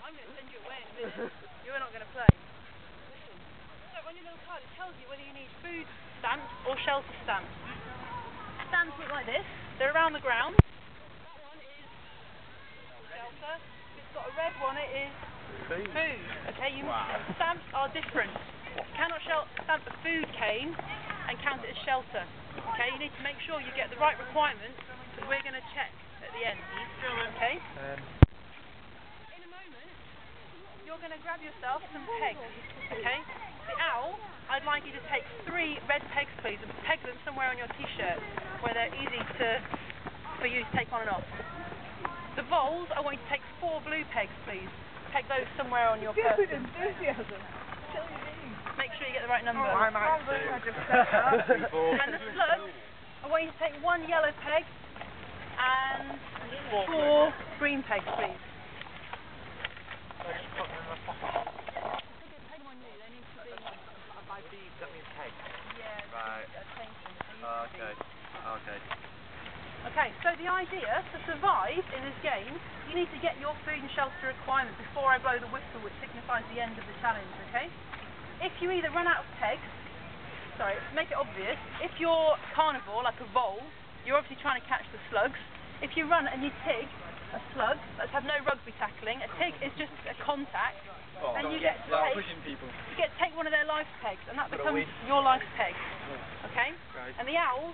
I'm going to send you away in a minute. You're not going to play. Listen. So on your little card it tells you whether you need food stamps or shelter stamps. Stamps look like this. They're around the ground. That one is shelter. If it's got a red one it is food. Okay, stamps are different. You cannot stamp a food cane and count it as shelter. Okay, you need to make sure you get the right requirements because we're going to check at the end. Okay? In a moment, you're going to grab yourself some pegs. Okay? The owl, I'd like you to take 3 red pegs, please, and peg them somewhere on your t-shirt where they're easy for you to take on and off. The voles, I want you to take 4 blue pegs, please. Peg those somewhere on your person. Make sure you get the right number. And the slugs, I want you to take 1 yellow peg and 4 green pegs, please. By beads, that means peg. Yeah, right. Okay. Okay, so the idea, to survive in this game, you need to get your food and shelter requirement before I blow the whistle, which signifies the end of the challenge, okay? If you either run out of pegs, to make it obvious, if you're a carnivore, like a vole, you're obviously trying to catch the slugs. If you run and you tig a slug, let's have no rugby tackling, a tig is just a contact, and you get to take one of their life pegs, and that becomes your life peg, okay? Right. And the owls,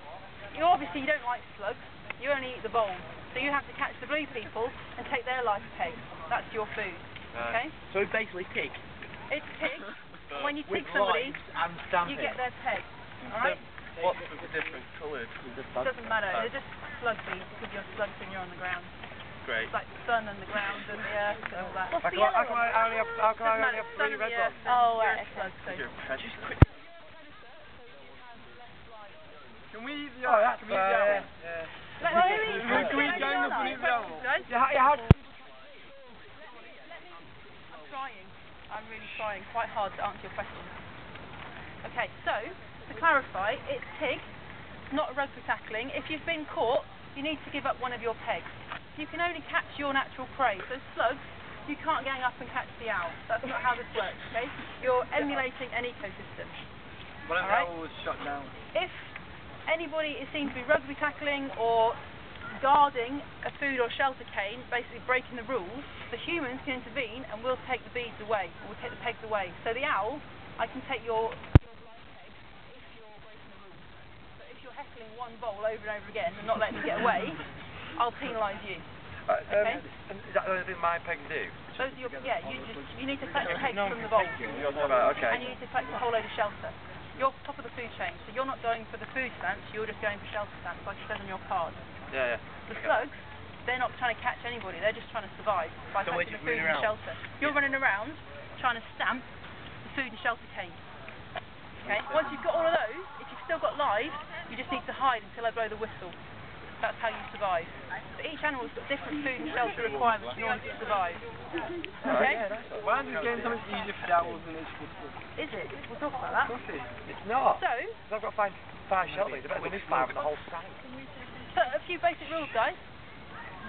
you don't like slugs, you only eat the voles, so you have to catch the blue people and take their life peg. That's your food, okay? So basically pig. It's pig. When you tig somebody, you get their peg. Alright? What's the different coloured? It doesn't matter, they're just slug beads because you're slugs when you're on the ground. Great. It's like the sun and the ground and the earth and all that. What's the yellow one? How can I only have 3 red ones? Oh, right, okay. Just quick. Can we eat the owl? Can we eat the owl? Yeah. Can we join the blue owl? I'm trying. I'm really trying quite hard to answer your question. Okay, so, to clarify, it's tig, not rugby tackling. If you've been caught, you need to give up one of your pegs. You can only catch your natural prey. So slugs, you can't gang up and catch the owl. That's not how this works, okay? You're emulating an ecosystem. What if the owl was shut down? If anybody is seen to be rugby tackling or guarding a food or shelter cane, basically breaking the rules, the humans can intervene and we'll take the beads away, or we'll take the pegs away. So the owl, I can take your life peg if you're breaking the rules. But if you're heckling one vole over and over again and not letting me get away, I'll penalise you. Okay? Is that the only thing my pegs do? Those are your, you need to collect the pegs from the vole. Right, okay. And you need to collect a whole load of shelter. You're top of the food chain, so you're not going for the food stamps, you're just going for shelter stamps, like it says on your card. Yeah. The slugs, they're not trying to catch anybody, they're just trying to survive by catching the food and shelter. You're running around trying to stamp the food and shelter cane. Okay? Once you've got all of those, if you've still got lives, you just need to hide until I blow the whistle. That's how you survive. But each animal's got different food and shelter requirements in order to survive. Okay? Why aren't you getting something easier for the owls than it is for the slugs? Is it? We'll talk about that. It's not. So, I've got to find 5 shelters. I bet there's 5 in the whole site. So, a few basic rules, guys.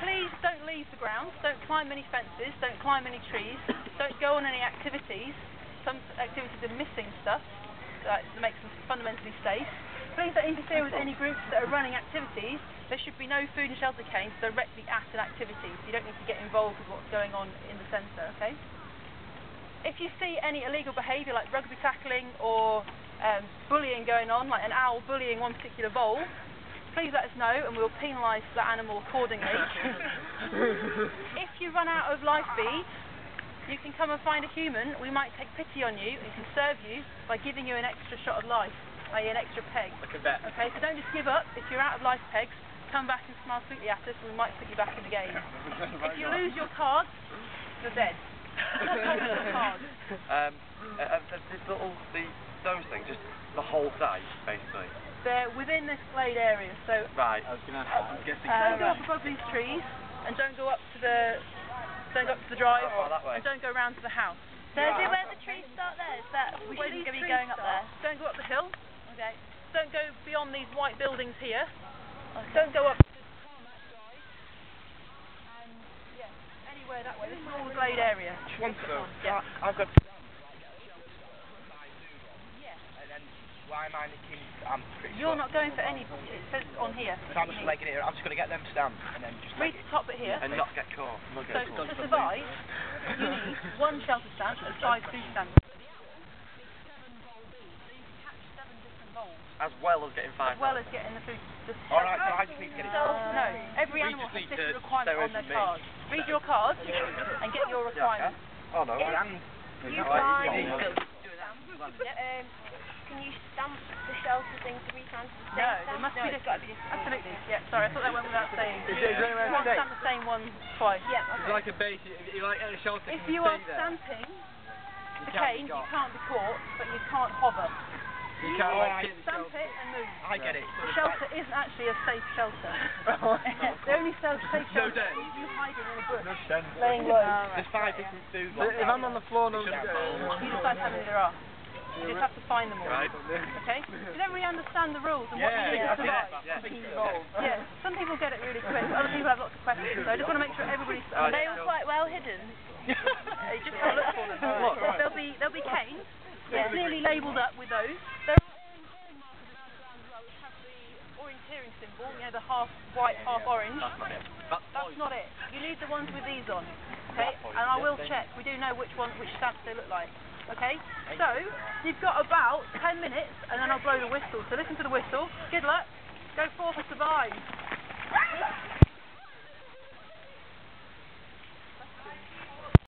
Please don't leave the ground. Don't climb any fences. Don't climb any trees. Don't go on any activities. Some activities are missing stuff that makes them fundamentally safe. Please don't interfere with any groups that are running activities. There should be no food and shelter canes directly at an activity. So you don't need to get involved with what's going on in the centre, okay? If you see any illegal behaviour like rugby tackling or bullying going on, like an owl bullying one particular vole, please let us know and we'll penalise that animal accordingly. If you run out of life beads, you can come and find a human. We might take pity on you and can serve you by giving you an extra shot of life, i.e. an extra peg. Like a bet. Okay, so don't just give up. If you're out of life pegs, come back and smile sweetly at us and we might put you back in the game. If you lose your cards, you're dead. Those things, just the whole site, basically. They're within this glade area, so right. I was guessing. don't go up above these trees, and don't go up to the drive, and don't go round to the house. So is it where the trees start there? Is that we shouldn't be going up there? Don't go up the hill. Okay. Don't go beyond these white buildings here. Okay. Don't go up to the tarmac drive. that way. This is all the glade area. Just one second. Yeah. I've got. Yeah. And then why am I nicking? I'm pretty You're sure. not going for any. It says on here. So I'm just legging it. I'm just going to get them stamped and then just Read leg the it. top bit here. And not get caught. Not So get caught. to survive, you need 1 shelter stamp and 5 food stamps. As well as getting 5. As well as getting the food. Alright, so I just need to get it. No, every animal has different requirements on their cards. Read your cards and get your requirements. Oh no. And You find, can you stamp the shelter thing 3 times at the No, same there must be it's got to be different. Absolutely. Yeah, sorry, I thought that went without saying. Is it You can't stamp the same one twice. Yeah, It's like a base. You like a shelter. If can you are stay there. stamping the can't be cane, you got. can't be caught, but you can't hover. You can't like hit the Stamp shelter. it and move. I get it. The shelter isn't actually a safe shelter. The only safe shelter day. is you hiding in a bush, No chance. laying low. There's 5 different food So lots. if I'm on the floor, no. You decide how many there are. You just have to find them all. Right. Okay? Does everybody understand the rules and what you need Yeah, to survive? yeah. Yeah, some people get it really quick, other people have lots of questions, so I just want to make sure everybody's... They were quite well hidden. You just have a look for them. There'll be canes. Yeah. It's clearly labelled up with those. There are orange markers around the ground as well, which have the orienteering symbol, you know, the half white, half orange. That's not it. You need the ones with these on. Okay? And I will check. We do know which stamps they look like. Okay? So, you've got about 10 minutes, and then I'll blow the whistle. So listen to the whistle. Good luck. Go forth and survive.